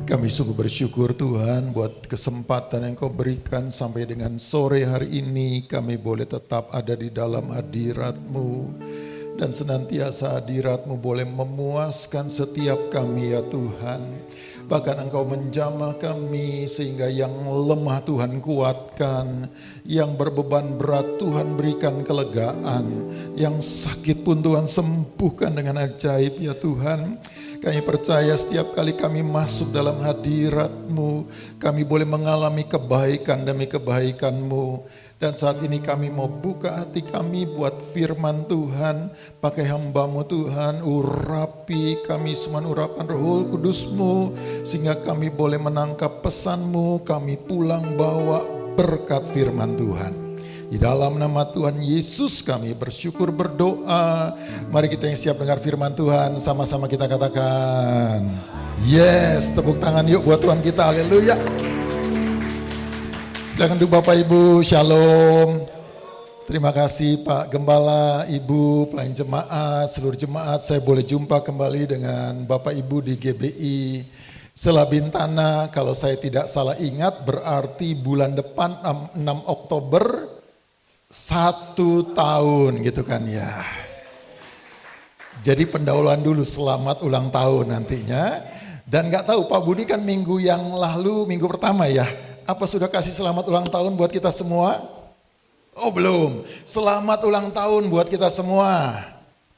Kami sungguh bersyukur Tuhan buat kesempatan yang Kau berikan sampai dengan sore hari ini kami boleh tetap ada di dalam hadirat-Mu. Dan senantiasa hadirat-Mu boleh memuaskan setiap kami ya Tuhan. Bahkan Engkau menjamah kami sehingga yang lemah Tuhan kuatkan. Yang berbeban berat Tuhan berikan kelegaan. Yang sakit pun Tuhan sembuhkan dengan ajaib ya Tuhan. Kami percaya setiap kali kami masuk dalam hadirat-Mu, kami boleh mengalami kebaikan demi kebaikan-Mu. Dan saat ini kami mau buka hati kami buat firman Tuhan. Pakai hamba-Mu Tuhan, urapi kami semua urapan Roh Kudus-Mu. Sehingga kami boleh menangkap pesan-Mu, kami pulang bawa berkat firman Tuhan. Di dalam nama Tuhan Yesus kami bersyukur berdoa. Mari kita yang siap dengar firman Tuhan sama-sama kita katakan. Yes, tepuk tangan yuk buat Tuhan kita, haleluya. Silakan duduk Bapak Ibu, shalom. Terima kasih Pak Gembala, Ibu, pelayan jemaat, seluruh jemaat. Saya boleh jumpa kembali dengan Bapak Ibu di GBI Selabintana. Kalau saya tidak salah ingat berarti bulan depan 6 Oktober 1 tahun gitu kan ya. Jadi pendahuluan dulu, selamat ulang tahun nantinya. Dan gak tahu Pak Budi kan minggu yang lalu, minggu pertama ya. Apa sudah kasih selamat ulang tahun buat kita semua? Oh belum, selamat ulang tahun buat kita semua.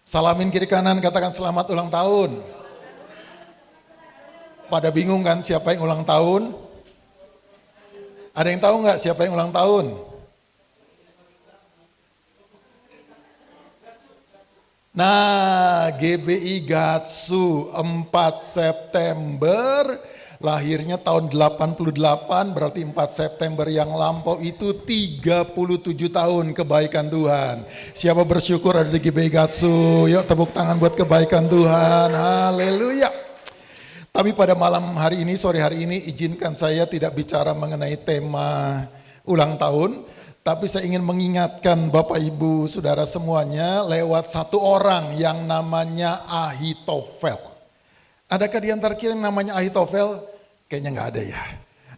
Salamin kiri kanan, katakan selamat ulang tahun. Pada bingung kan siapa yang ulang tahun? Ada yang tahu gak siapa yang ulang tahun? Nah, GBI Gatsu 4 September, lahirnya tahun 88, berarti 4 September yang lampau itu 37 tahun kebaikan Tuhan. Siapa bersyukur ada di GBI Gatsu? Yuk tepuk tangan buat kebaikan Tuhan, haleluya. Tapi pada malam hari ini, sore hari ini izinkan saya tidak bicara mengenai tema ulang tahun. Tapi saya ingin mengingatkan Bapak Ibu Saudara semuanya lewat satu orang yang namanya Ahitofel. Adakah di antara kita yang namanya Ahitofel? Kayaknya nggak ada ya.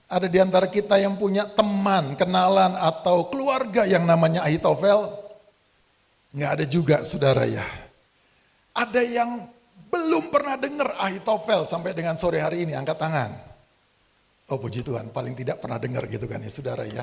Ada di antara kita yang punya teman, kenalan atau keluarga yang namanya Ahitofel? Nggak ada juga saudara ya. Ada yang belum pernah dengar Ahitofel sampai dengan sore hari ini, angkat tangan. Oh puji Tuhan, paling tidak pernah dengar gitu kan ya saudara ya.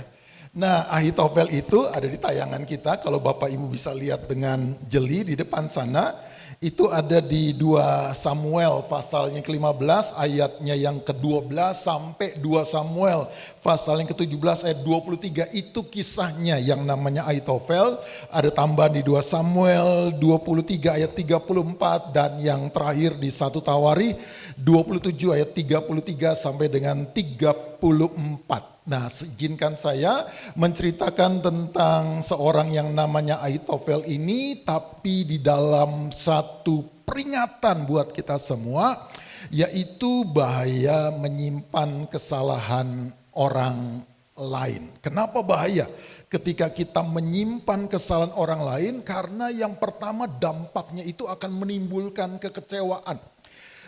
Nah Ahitofel itu ada di tayangan kita, kalau Bapak Ibu bisa lihat dengan jeli di depan sana, itu ada di 2 Samuel pasalnya ke-15 ayatnya yang ke-12 sampai 2 Samuel pasal yang ke-17 ayat 23, itu kisahnya yang namanya Ahitofel. Ada tambahan di 2 Samuel 23 ayat 34 dan yang terakhir di 1 Tawari 27 ayat 33 sampai dengan 34. Nah, izinkan saya menceritakan tentang seorang yang namanya Ahitofel ini, tapi di dalam satu peringatan buat kita semua, yaitu bahaya menyimpan kesalahan orang lain. Kenapa bahaya? Ketika kita menyimpan kesalahan orang lain, karena yang pertama dampaknya itu akan menimbulkan kekecewaan.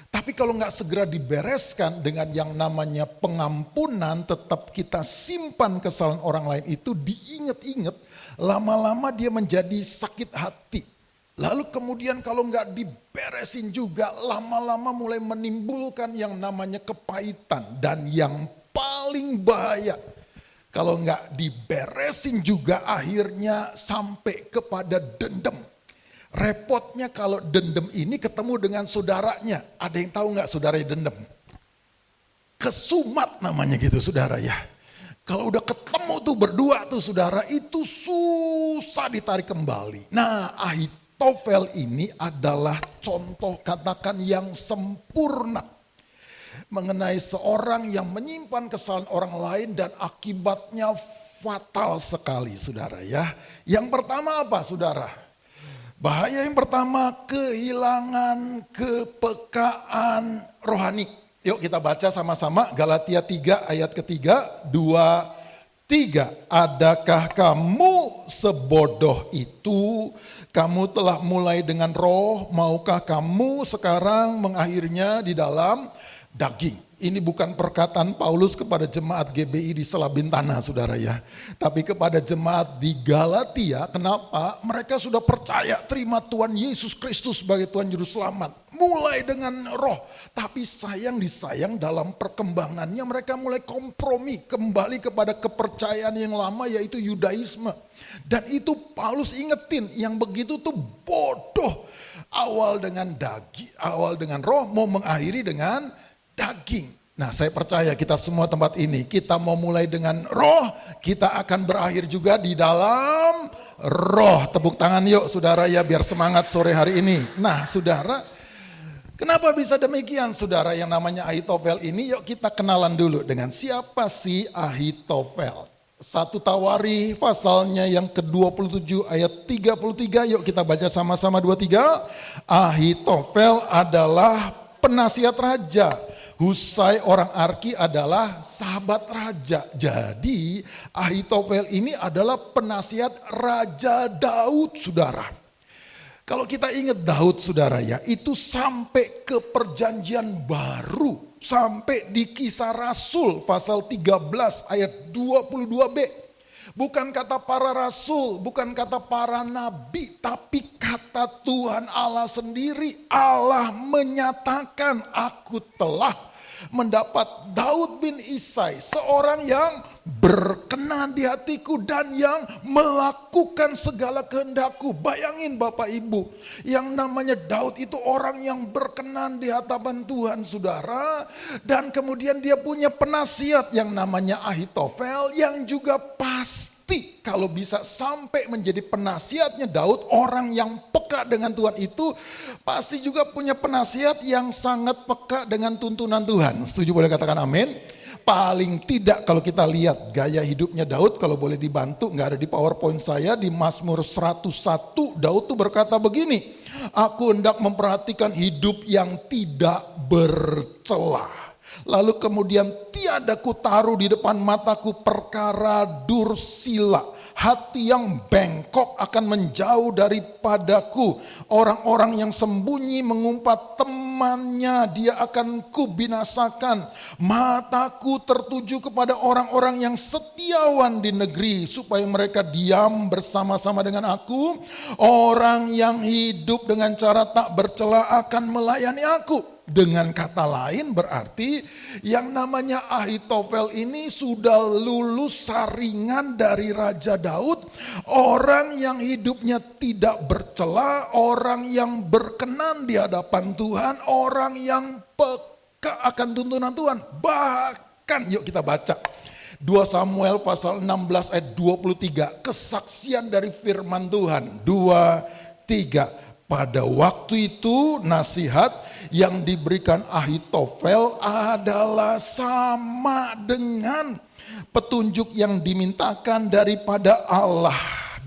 Tapi kalau nggak segera dibereskan dengan yang namanya pengampunan, tetap kita simpan kesalahan orang lain itu diingat-ingat, lama-lama dia menjadi sakit hati. Lalu kemudian kalau nggak diberesin juga, lama-lama mulai menimbulkan yang namanya kepahitan. Dan yang paling bahaya, kalau nggak diberesin juga akhirnya sampai kepada dendam. Repotnya kalau dendam ini ketemu dengan saudaranya. Ada yang tahu nggak saudara dendam? Kesumat namanya gitu saudara ya. Kalau udah ketemu tuh berdua tuh saudara, itu susah ditarik kembali. Nah Ahitofel ini adalah contoh katakan yang sempurna. Mengenai seorang yang menyimpan kesalahan orang lain dan akibatnya fatal sekali saudara ya. Yang pertama apa saudara? Bahaya yang pertama, kehilangan kepekaan rohani. Yuk kita baca sama-sama Galatia 3 ayat ketiga, 2, 3. Adakah kamu sebodoh itu? Kamu telah mulai dengan roh, maukah kamu sekarang mengakhirinya di dalam daging. Ini bukan perkataan Paulus kepada jemaat GBI di Selabintana, saudara ya. Tapi kepada jemaat di Galatia. Kenapa? Mereka sudah percaya terima Tuhan Yesus Kristus sebagai Tuhan Juru Selamat. Mulai dengan roh. Tapi sayang disayang dalam perkembangannya mereka mulai kompromi. Kembali kepada kepercayaan yang lama yaitu Yudaisme. Dan itu Paulus ingetin yang begitu tuh bodoh. Awal dengan daging, awal dengan roh, mau mengakhiri dengan daging. Nah, saya percaya kita semua tempat ini, kita mau mulai dengan roh, kita akan berakhir juga di dalam roh. Tepuk tangan yuk saudara ya, biar semangat sore hari ini. Nah saudara, kenapa bisa demikian saudara? Yang namanya Ahitofel ini, yuk kita kenalan dulu dengan siapa sih Ahitofel. 1 Tawari pasalnya yang ke-27 ayat 33, yuk kita baca sama-sama 23. Ahitofel adalah penasihat raja. Husai orang Arki adalah sahabat raja. Jadi Ahitofel ini adalah penasihat Raja Daud, saudara. Kalau kita ingat Daud, saudara ya, itu sampai ke perjanjian baru. Sampai di Kisah Rasul pasal 13 ayat 22b. Bukan kata para rasul, bukan kata para nabi, tapi kata Tuhan Allah sendiri. Allah menyatakan, aku telah mendapat Daud bin Isai, seorang yang berkenan di hatiku dan yang melakukan segala kehendakku. Bayangin Bapak Ibu, yang namanya Daud itu orang yang berkenan di hadapan Tuhan, saudara. Dan kemudian dia punya penasihat yang namanya Ahitofel, yang juga pasti kalau bisa sampai menjadi penasihatnya Daud, orang yang peka dengan Tuhan itu pasti juga punya penasihat yang sangat peka dengan tuntunan Tuhan. Setuju, boleh katakan amin? Paling tidak kalau kita lihat gaya hidupnya Daud, kalau boleh dibantu, nggak ada di PowerPoint saya, di Mazmur 101 Daud tuh berkata begini, aku hendak memperhatikan hidup yang tidak bercela. Lalu kemudian tiada ku taruh di depan mataku perkara dursila. Hati yang bengkok akan menjauh daripadaku. Orang-orang yang sembunyi mengumpat temannya, dia akan kubinasakan. Mataku tertuju kepada orang-orang yang setiawan di negeri, supaya mereka diam bersama-sama dengan aku. Orang yang hidup dengan cara tak bercela akan melayani aku. Dengan kata lain berarti yang namanya Ahitofel ini sudah lulus saringan dari Raja Daud. Orang yang hidupnya tidak bercela, orang yang berkenan di hadapan Tuhan, orang yang peka akan tuntunan Tuhan. Bahkan yuk kita baca 2 Samuel pasal 16 ayat 23, kesaksian dari firman Tuhan. 2-3. Pada waktu itu nasihat yang diberikan Ahitofel adalah sama dengan petunjuk yang dimintakan daripada Allah.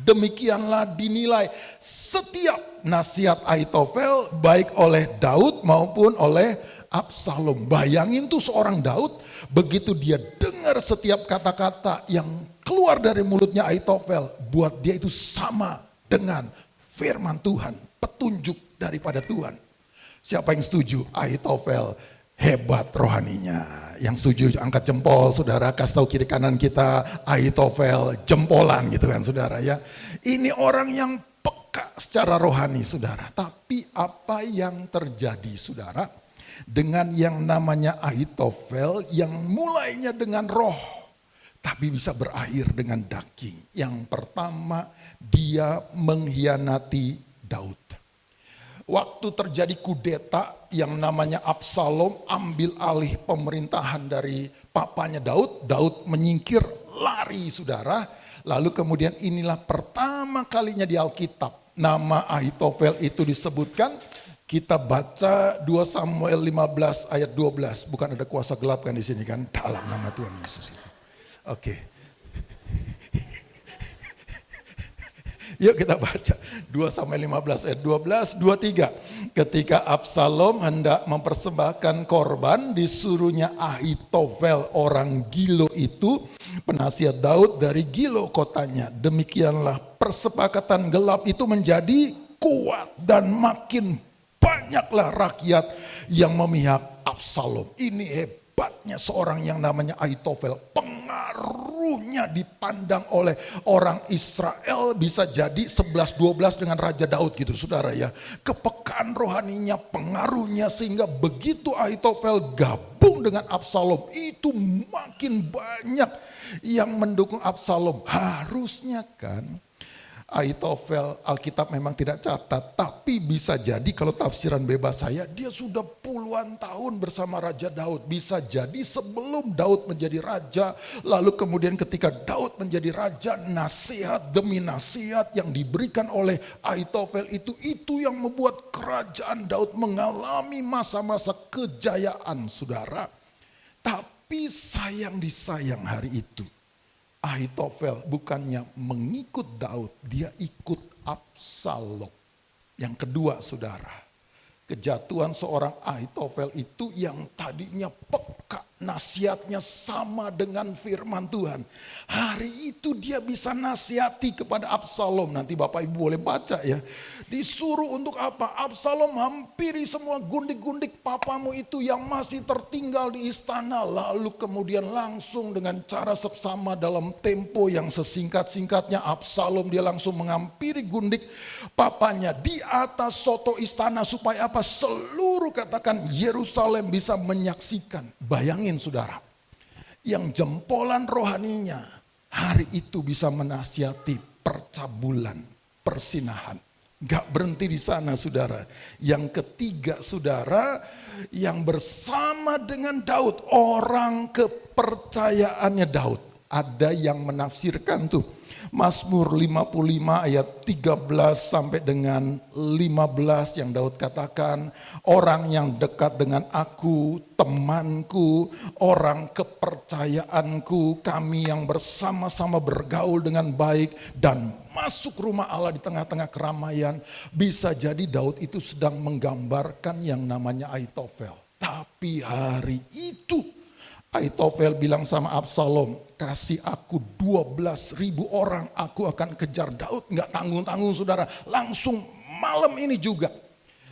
Demikianlah dinilai setiap nasihat Ahitofel baik oleh Daud maupun oleh Absalom. Bayangin tuh seorang Daud, begitu dia dengar setiap kata-kata yang keluar dari mulutnya Ahitofel, buat dia itu sama dengan firman Tuhan, petunjuk daripada Tuhan. Siapa yang setuju? Ahitofel hebat rohaninya. Yang setuju angkat jempol, saudara. Kasih tahu kiri kanan kita, Ahitofel jempolan gitu kan, saudara ya. Ini orang yang peka secara rohani, saudara. Tapi apa yang terjadi, saudara, dengan yang namanya Ahitofel yang mulainya dengan roh, tapi bisa berakhir dengan daging. Yang pertama, dia mengkhianati Daud. Waktu terjadi kudeta yang namanya Absalom ambil alih pemerintahan dari papanya Daud. Daud menyingkir, lari saudara. Lalu kemudian inilah pertama kalinya di Alkitab nama Ahitofel itu disebutkan. Kita baca 2 Samuel 15 ayat 12. Bukan ada kuasa gelap kan di sini kan? Dalam nama Tuhan Yesus itu. Oke. Yuk kita baca 2 Samuel 15 ayat 12, 23. Ketika Absalom hendak mempersembahkan korban, disuruhnya Ahitofel orang Gilo itu, penasihat Daud dari Gilo kotanya. Demikianlah persepakatan gelap itu menjadi kuat dan makin banyak banyaklah rakyat yang memihak Absalom. Ini hebatnya seorang yang namanya Ahitofel. Pengaruhnya dipandang oleh orang Israel bisa jadi 11-12 dengan Raja Daud gitu saudara ya. Kepekaan rohaninya, pengaruhnya sehingga begitu Ahitofel gabung dengan Absalom itu makin banyak yang mendukung Absalom. Harusnya kan Ahitofel, Alkitab memang tidak catat, tapi bisa jadi kalau tafsiran bebas saya, dia sudah puluhan tahun bersama Raja Daud. Bisa jadi sebelum Daud menjadi raja, lalu kemudian ketika Daud menjadi raja, nasihat demi nasihat yang diberikan oleh Ahitofel itu yang membuat kerajaan Daud mengalami masa-masa kejayaan, saudara. Tapi sayang disayang hari itu, Ahitofel bukannya mengikut Daud, dia ikut Absalom. Yang kedua saudara, kejatuhan seorang Ahitofel itu yang tadinya peka, nasihatnya sama dengan firman Tuhan. Hari itu dia bisa nasihati kepada Absalom. Nanti Bapak Ibu boleh baca ya. Disuruh untuk apa? Absalom hampiri semua gundik-gundik papamu itu yang masih tertinggal di istana. Lalu kemudian langsung dengan cara seksama dalam tempo yang sesingkat-singkatnya Absalom dia langsung menghampiri gundik papanya di atas soto istana supaya apa? Seluruh katakan Yerusalem bisa menyaksikan. Bayangin saudara, yang jempolan rohaninya hari itu bisa menasihati percabulan, persinahan. Gak berhenti di sana saudara. Yang ketiga saudara, yang bersama dengan Daud, orang kepercayaannya Daud. Ada yang menafsirkan tuh Mazmur 55 ayat 13 sampai dengan 15 yang Daud katakan, orang yang dekat dengan aku, temanku, orang kepercayaanku, kami yang bersama-sama bergaul dengan baik dan masuk rumah Allah di tengah-tengah keramaian. Bisa jadi Daud itu sedang menggambarkan yang namanya Ahitofel. Tapi hari itu Ahitofel bilang sama Absalom, kasih aku 12.000 orang, aku akan kejar Daud. Nggak tanggung-tanggung saudara, langsung malam ini juga.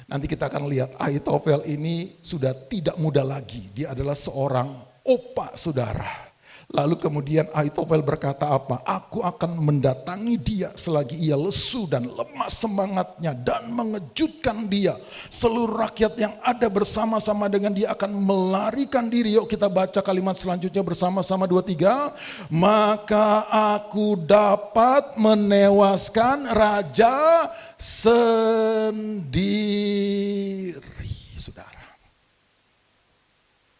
Nanti kita akan lihat Ahitofel ini sudah tidak muda lagi, dia adalah seorang opa saudara. Lalu kemudian Ahitofel berkata apa? Aku akan mendatangi dia selagi ia lesu dan lemah semangatnya dan mengejutkan dia. Seluruh rakyat yang ada bersama-sama dengan dia akan melarikan diri. Yuk kita baca kalimat selanjutnya bersama-sama 2-3. Maka aku dapat menewaskan raja sendiri. Saudara,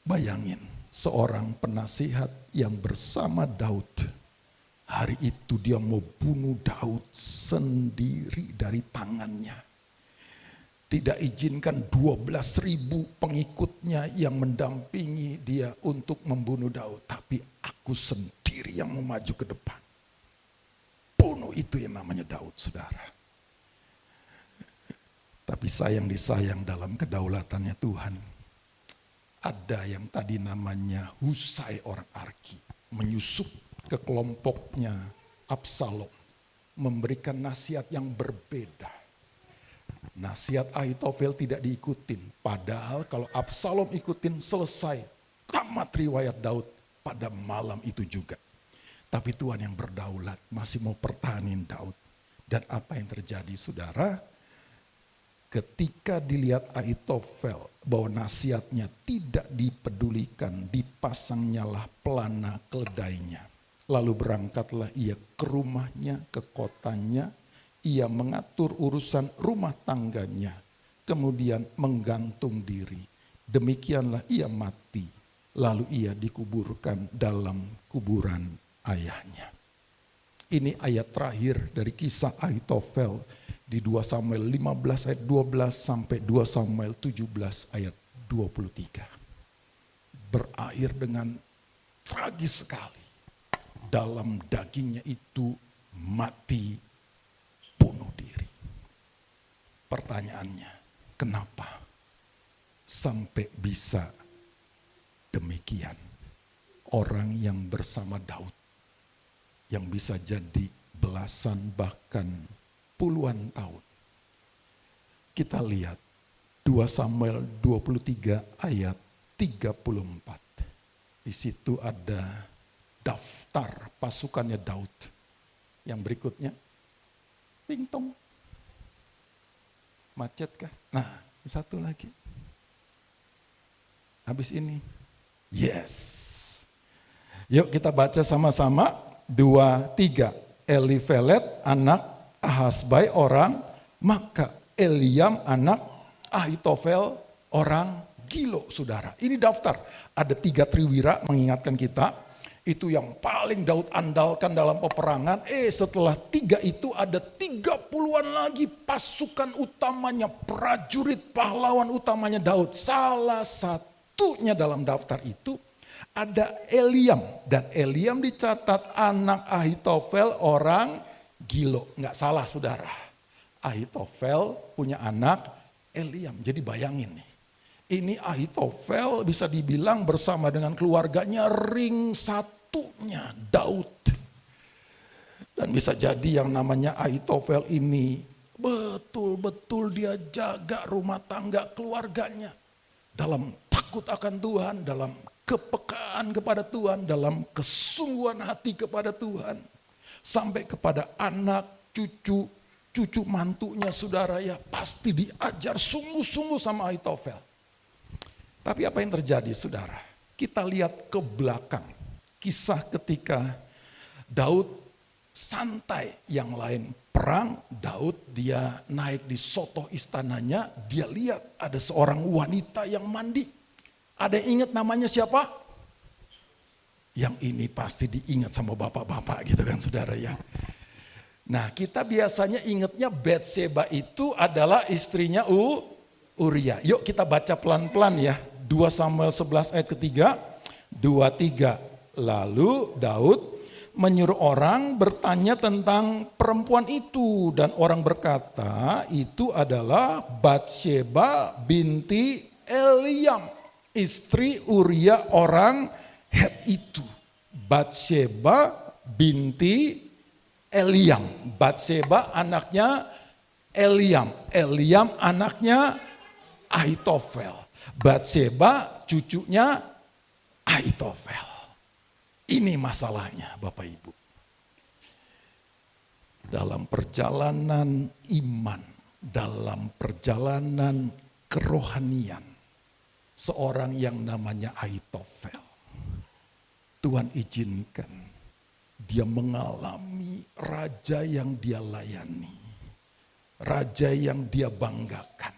bayangin seorang penasihat yang bersama Daud. Hari itu dia mau bunuh Daud sendiri dari tangannya. Tidak izinkan 12.000 pengikutnya yang mendampingi dia untuk membunuh Daud. Tapi aku sendiri yang mau maju ke depan. Bunuh itu yang namanya Daud saudara. Tapi sayang disayang dalam kedaulatannya Tuhan. Ada yang tadi namanya Husai orang Arki menyusup ke kelompoknya Absalom, memberikan nasihat yang berbeda. Nasihat Ahitofel tidak diikutin, padahal kalau Absalom ikutin selesai tamat riwayat Daud pada malam itu juga. Tapi Tuhan yang berdaulat masih mau pertahanin Daud. Dan apa yang terjadi saudara? Ketika dilihat Ahitofel bahwa nasihatnya tidak dipedulikan, dipasangnyalah pelana keledainya. Lalu berangkatlah ia ke rumahnya, ke kotanya, ia mengatur urusan rumah tangganya, kemudian menggantung diri. Demikianlah ia mati, lalu ia dikuburkan dalam kuburan ayahnya. Ini ayat terakhir dari kisah Ahitofel di 2 Samuel 15 ayat 12 sampai 2 Samuel 17 ayat 23. Berakhir dengan tragis sekali. Dalam dagingnya itu mati bunuh diri. Pertanyaannya, kenapa sampai bisa demikian? Orang yang bersama Daud, yang bisa jadi belasan bahkan puluhan tahun. Kita lihat 2 Samuel 23 ayat 34. Di situ ada daftar pasukannya Daud. Yang berikutnya, ting tong. Macet kah? Nah, satu lagi. Habis ini, yes. Yuk kita baca sama-sama, 2, 3. Elifelet anak Ahasbai orang Maka, Eliam anak Ahitofel orang Gilo, saudara. Ini daftar, ada 3 triwira mengingatkan kita, itu yang paling Daud andalkan dalam peperangan. Setelah 3 itu ada 30-an lagi pasukan utamanya, prajurit pahlawan utamanya Daud. Salah satunya dalam daftar itu ada Eliam. Dan Eliam dicatat anak Ahitofel orang Gilo. Nggak salah saudara. Ahitofel punya anak Eliam. Jadi bayangin nih. Ini Ahitofel bisa dibilang bersama dengan keluarganya ring satunya Daud. Dan bisa jadi yang namanya Ahitofel ini betul-betul dia jaga rumah tangga keluarganya. Dalam takut akan Tuhan, dalam kepekaan kepada Tuhan, dalam kesungguhan hati kepada Tuhan. Sampai kepada anak, cucu mantunya saudara ya pasti diajar sungguh-sungguh sama Ahitofel. Tapi apa yang terjadi saudara? Kita lihat ke belakang. Kisah ketika Daud santai, yang lain perang. Daud dia naik di sotoh istananya. Dia lihat ada seorang wanita yang mandi. Ada yang ingat namanya siapa? Yang ini pasti diingat sama bapak-bapak gitu kan saudara ya. Nah kita biasanya ingatnya Batseba itu adalah istrinya Uria. Yuk kita baca pelan-pelan ya. 2 Samuel 11 ayat ketiga. 2, 3. Lalu Daud menyuruh orang bertanya tentang perempuan itu. Dan orang berkata itu adalah Batseba binti Eliam. Istri Uria orang Het itu. Batseba binti Eliam. Batseba anaknya Eliam. Eliam anaknya Ahitofel. Batseba cucunya Ahitofel. Ini masalahnya Bapak Ibu. Dalam perjalanan iman, dalam perjalanan kerohanian, seorang yang namanya Ahitofel, Tuhan izinkan dia mengalami raja yang dia layani, raja yang dia banggakan,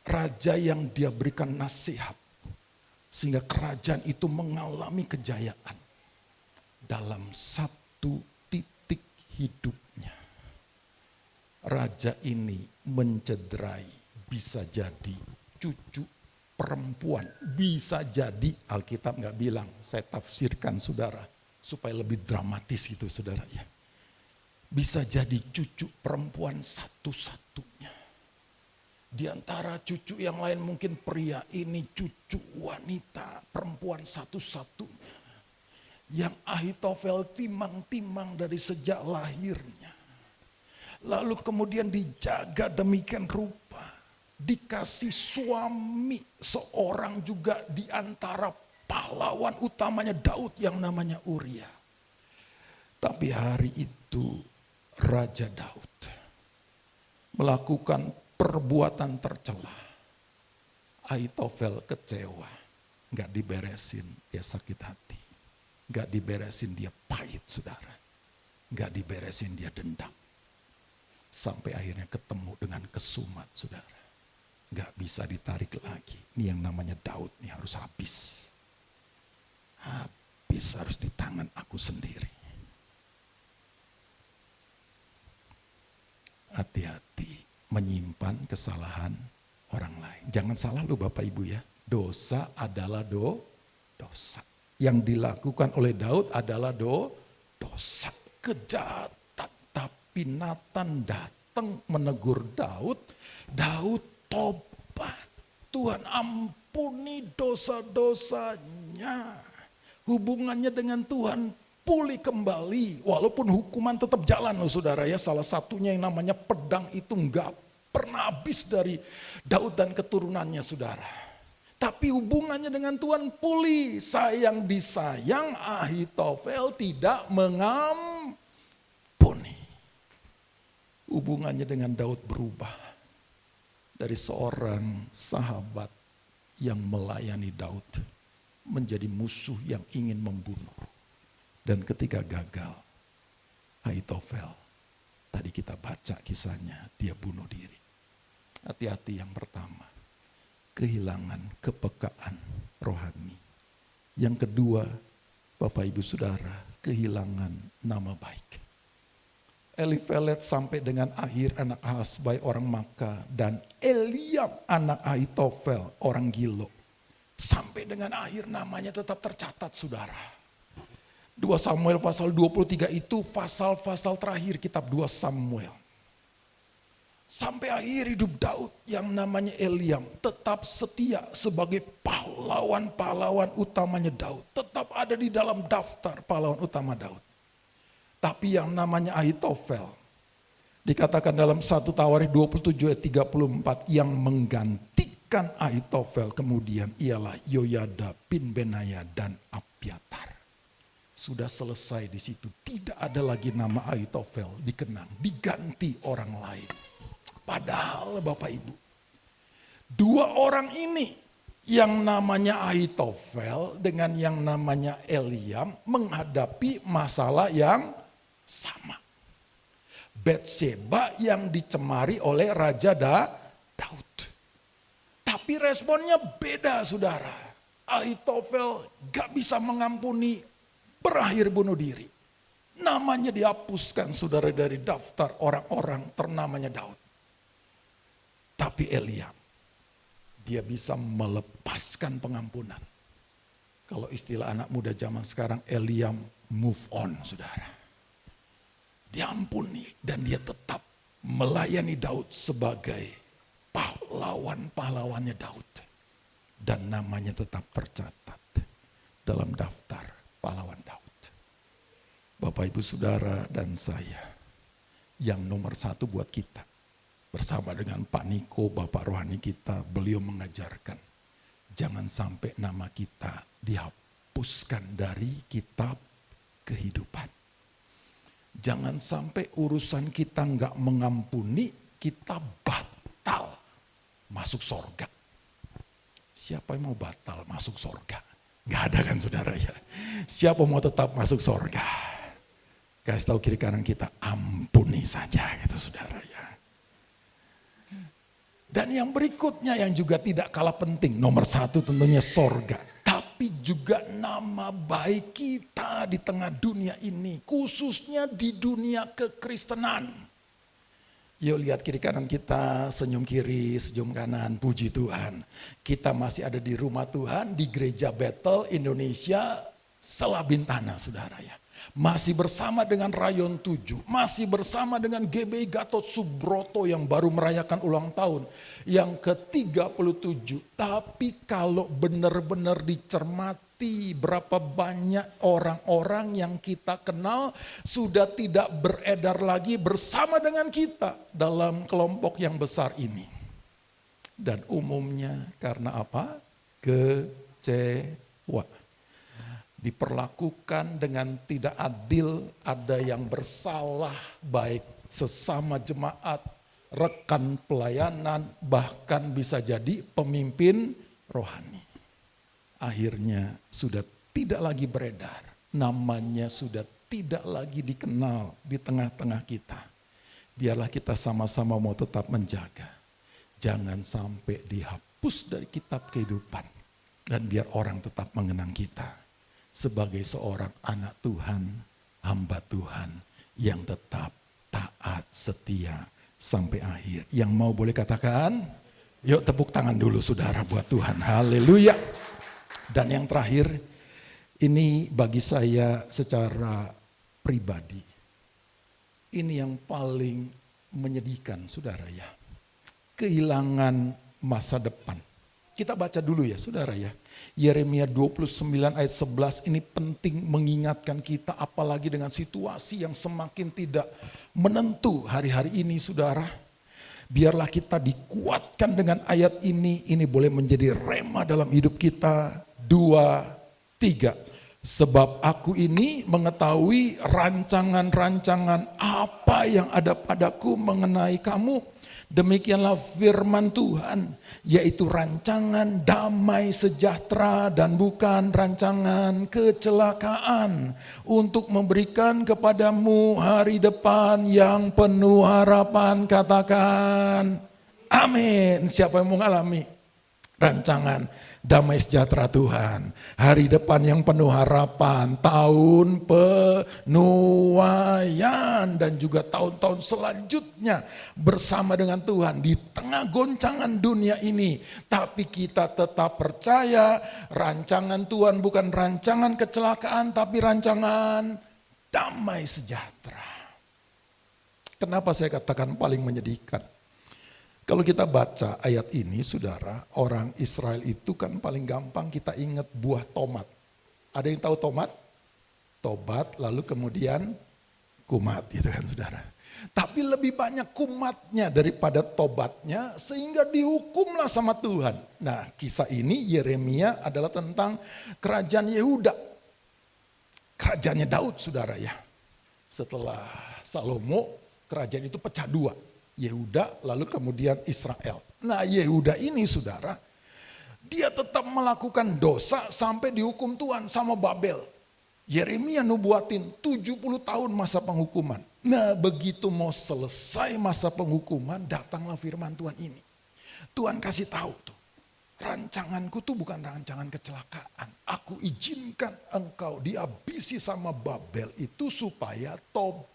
raja yang dia berikan nasihat, sehingga kerajaan itu mengalami kejayaan. Dalam satu titik hidupnya, raja ini mencederai, bisa jadi cucu perempuan, bisa jadi, Alkitab nggak bilang, saya tafsirkan saudara, supaya lebih dramatis gitu saudara ya. Bisa jadi cucu perempuan satu-satunya. Di antara cucu yang lain mungkin pria, ini cucu wanita, perempuan satu-satunya. Yang Ahitofel timang-timang dari sejak lahirnya. Lalu kemudian dijaga demikian rupa. Dikasih suami seorang juga di antara pahlawan utamanya Daud yang namanya Uria. Tapi hari itu Raja Daud melakukan perbuatan tercela. Ahitofel kecewa, gak diberesin, dia sakit hati. Gak diberesin, dia pahit saudara. Gak diberesin, dia dendam. Sampai akhirnya ketemu dengan kesumat saudara. Gak bisa ditarik lagi. Ini yang namanya Daud nih harus habis. Habis harus di tangan aku sendiri. Hati-hati menyimpan kesalahan orang lain. Jangan salah lu Bapak Ibu ya. Dosa adalah dosa. Yang dilakukan oleh Daud adalah dosa. Kejahatan. Tapi Nathan datang menegur Daud. Daud tobat. Tuhan ampuni dosa-dosanya. Hubungannya dengan Tuhan pulih kembali. Walaupun hukuman tetap jalan loh saudara ya. Salah satunya yang namanya pedang itu enggak pernah habis dari Daud dan keturunannya saudara. Tapi hubungannya dengan Tuhan pulih. Sayang disayang, Ahitofel tidak mengampuni. Hubungannya dengan Daud berubah. Dari seorang sahabat yang melayani Daud menjadi musuh yang ingin membunuh. Dan ketika gagal, Ahitofel, tadi kita baca kisahnya, dia bunuh diri. Hati-hati yang pertama, kehilangan kepekaan rohani. Yang kedua, Bapak Ibu Saudara, kehilangan nama baik. Elifelet sampai dengan akhir anak Ahasbai orang Makkah dan Eliam anak Ahitofel orang Gilo. Sampai dengan akhir namanya tetap tercatat saudara. 2 Samuel pasal 23 itu pasal-pasal terakhir kitab 2 Samuel. Sampai akhir hidup Daud yang namanya Eliam tetap setia sebagai pahlawan-pahlawan utamanya Daud. Tetap ada di dalam daftar pahlawan utama Daud. Tapi yang namanya Ahitofel, dikatakan dalam 1 Tawarikh 27 ayat 34, yang menggantikan Ahitofel kemudian ialah Yoyada bin Benaya dan Abiatar. Sudah selesai di situ, tidak ada lagi nama Ahitofel dikenang, diganti orang lain. Padahal Bapak Ibu, 2 orang ini yang namanya Ahitofel dengan yang namanya Eliam menghadapi masalah yang sama. Batseba yang dicemari oleh Raja Daud. Tapi responnya beda saudara. Ahitofel gak bisa mengampuni, berakhir bunuh diri. Namanya dihapuskan saudara dari daftar orang-orang ternamanya Daud. Tapi Eliam, dia bisa melepaskan pengampunan. Kalau istilah anak muda zaman sekarang, Eliam move on saudara. Diampuni dan dia tetap melayani Daud sebagai pahlawan-pahlawannya Daud. Dan namanya tetap tercatat dalam daftar pahlawan Daud. Bapak Ibu Saudara dan saya, yang nomor 1 buat kita, bersama dengan Pak Niko, Bapak Rohani kita, beliau mengajarkan, jangan sampai nama kita dihapuskan dari kitab kehidupan. Jangan sampai urusan kita nggak mengampuni, kita batal masuk sorga. Siapa yang mau batal masuk sorga? Nggak ada kan saudara ya. Siapa mau tetap masuk sorga? Kasih tahu kiri kanan kita, ampuni saja gitu saudara ya. Dan yang berikutnya yang juga tidak kalah penting, nomor 1 tentunya sorga. Tapi juga nama baik kita di tengah dunia ini, khususnya di dunia kekristenan. Yuk lihat kiri kanan kita, senyum kiri, senyum kanan, puji Tuhan. Kita masih ada di rumah Tuhan, di Gereja Bethel Indonesia, Selabintana saudara ya. Masih bersama dengan Rayon 7, masih bersama dengan GBI Gatot Subroto yang baru merayakan ulang tahun yang ke-37. Tapi kalau benar-benar dicermati berapa banyak orang-orang yang kita kenal sudah tidak beredar lagi bersama dengan kita dalam kelompok yang besar ini. Dan umumnya karena apa? Kecewa. Diperlakukan dengan tidak adil, ada yang bersalah baik sesama jemaat, rekan pelayanan, bahkan bisa jadi pemimpin rohani. Akhirnya sudah tidak lagi beredar, namanya sudah tidak lagi dikenal di tengah-tengah kita. Biarlah kita sama-sama mau tetap menjaga. Jangan sampai dihapus dari kitab kehidupan. Dan biar orang tetap mengenang kita sebagai seorang anak Tuhan, hamba Tuhan yang tetap taat, setia sampai akhir. Yang mau boleh katakan, yuk tepuk tangan dulu saudara buat Tuhan, haleluya. Dan yang terakhir, ini bagi saya secara pribadi, ini yang paling menyedihkan saudara ya. Kehilangan masa depan. Kita baca dulu ya saudara ya. Yeremia 29 ayat 11 ini penting mengingatkan kita apalagi dengan situasi yang semakin tidak menentu hari-hari ini saudara. Biarlah kita dikuatkan dengan ayat ini boleh menjadi rema dalam hidup kita. 2, 3. Sebab aku ini mengetahui rancangan-rancangan apa yang ada padaku mengenai kamu. Demikianlah firman Tuhan, yaitu rancangan damai sejahtera dan bukan rancangan kecelakaan, untuk memberikan kepadamu hari depan yang penuh harapan. Katakan amin. Siapa yang mengalami rancangan damai sejahtera Tuhan, hari depan yang penuh harapan, tahun penuaian, dan juga tahun-tahun selanjutnya bersama dengan Tuhan di tengah goncangan dunia ini. Tapi kita tetap percaya rancangan Tuhan bukan rancangan kecelakaan, tapi rancangan damai sejahtera. Kenapa saya katakan paling menyedihkan? Kalau kita baca ayat ini, saudara, orang Israel itu kan paling gampang kita ingat buah tomat. Ada yang tahu tomat? Tobat, lalu kemudian kumat, gitu kan saudara. Tapi lebih banyak kumatnya daripada tobatnya, sehingga dihukumlah sama Tuhan. Nah, kisah ini Yeremia adalah tentang kerajaan Yehuda. Kerajaannya Daud, saudara ya. Setelah Salomo, kerajaan itu pecah dua. Yehuda lalu kemudian Israel. Nah, Yehuda ini saudara, dia tetap melakukan dosa sampai dihukum Tuhan sama Babel. Yeremia nubuatin 70 tahun masa penghukuman. Nah, begitu mau selesai masa penghukuman, datanglah firman Tuhan ini. Tuhan kasih tahu tuh, rancanganku tuh bukan rancangan kecelakaan. Aku izinkan engkau dihabisi sama Babel itu supaya tobat.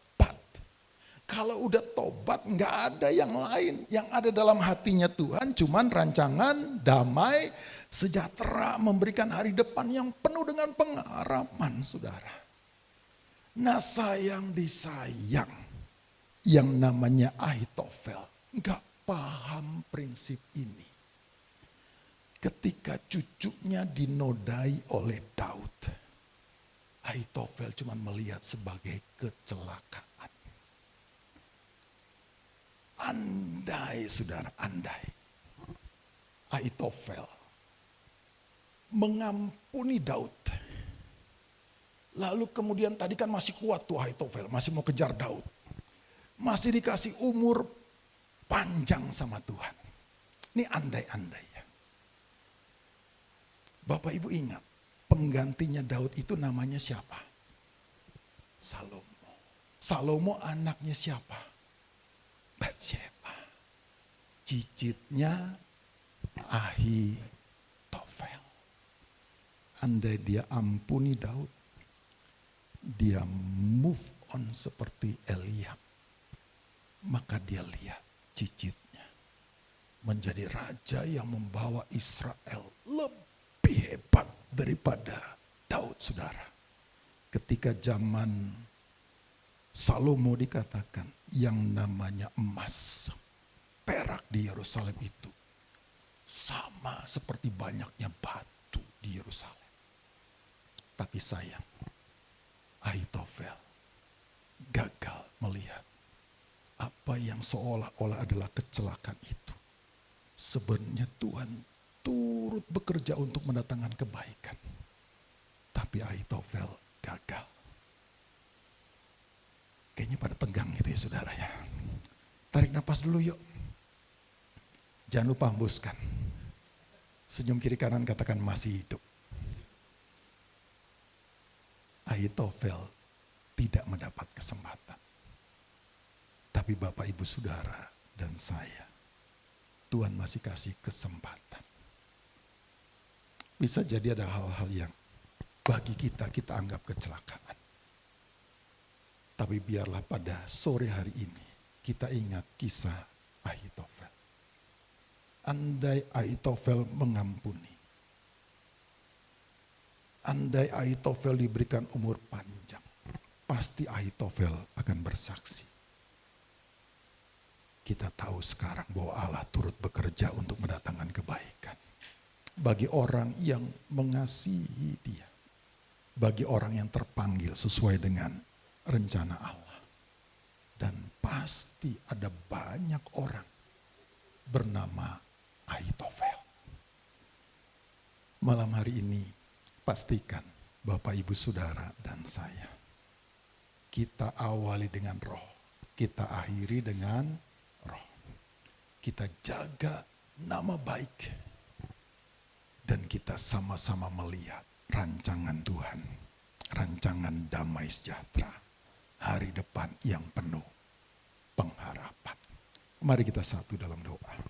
Kalau udah tobat nggak ada yang lain. Yang ada dalam hatinya Tuhan cuman rancangan damai sejahtera, memberikan hari depan yang penuh dengan pengharapan, saudara. Nah, sayang disayang, yang namanya Ahitofel nggak paham prinsip ini. Ketika cucunya dinodai oleh Daud, Ahitofel cuman melihat sebagai kecelakaan. Andai, saudara, andai Ahitofel mengampuni Daud. Lalu kemudian tadi kan masih kuat tuh Ahitofel, masih mau kejar Daud. Masih dikasih umur panjang sama Tuhan. Ini andai-andai ya. Bapak Ibu ingat, penggantinya Daud itu namanya siapa? Salomo. Salomo anaknya siapa? Batsheba, cicitnya Ahitofel. Andai dia ampuni Daud, dia move on seperti Eliab, maka dia lihat cicitnya menjadi raja yang membawa Israel lebih hebat daripada Daud, saudara. Ketika zaman Salomo dikatakan yang namanya emas, perak di Yerusalem itu sama seperti banyaknya batu di Yerusalem. Tapi sayang, Ahitofel gagal melihat apa yang seolah-olah adalah kecelakaan itu. Sebenarnya Tuhan turut bekerja untuk mendatangkan kebaikan. Tapi Ahitofel gagal. Kayaknya pada tegang gitu ya saudara ya. Tarik napas dulu yuk. Jangan lupa hembuskan. Senyum kiri kanan katakan masih hidup. Ahitofel tidak mendapat kesempatan. Tapi Bapak Ibu Saudara dan saya, Tuhan masih kasih kesempatan. Bisa jadi ada hal-hal yang bagi kita anggap kecelakaan. Tapi biarlah pada sore hari ini kita ingat kisah Ahitofel. Andai Ahitofel mengampuni. Andai Ahitofel diberikan umur panjang. Pasti Ahitofel akan bersaksi. Kita tahu sekarang bahwa Allah turut bekerja untuk mendatangkan kebaikan. Bagi orang yang mengasihi dia. Bagi orang yang terpanggil sesuai dengan rencana Allah. Dan pasti ada banyak orang bernama Ahitofel. Malam hari ini pastikan Bapak Ibu Saudara dan saya, kita awali dengan roh, kita akhiri dengan roh. Kita jaga nama baik dan kita sama-sama melihat rancangan Tuhan, rancangan damai sejahtera, hari depan yang penuh pengharapan. Mari kita satu dalam doa.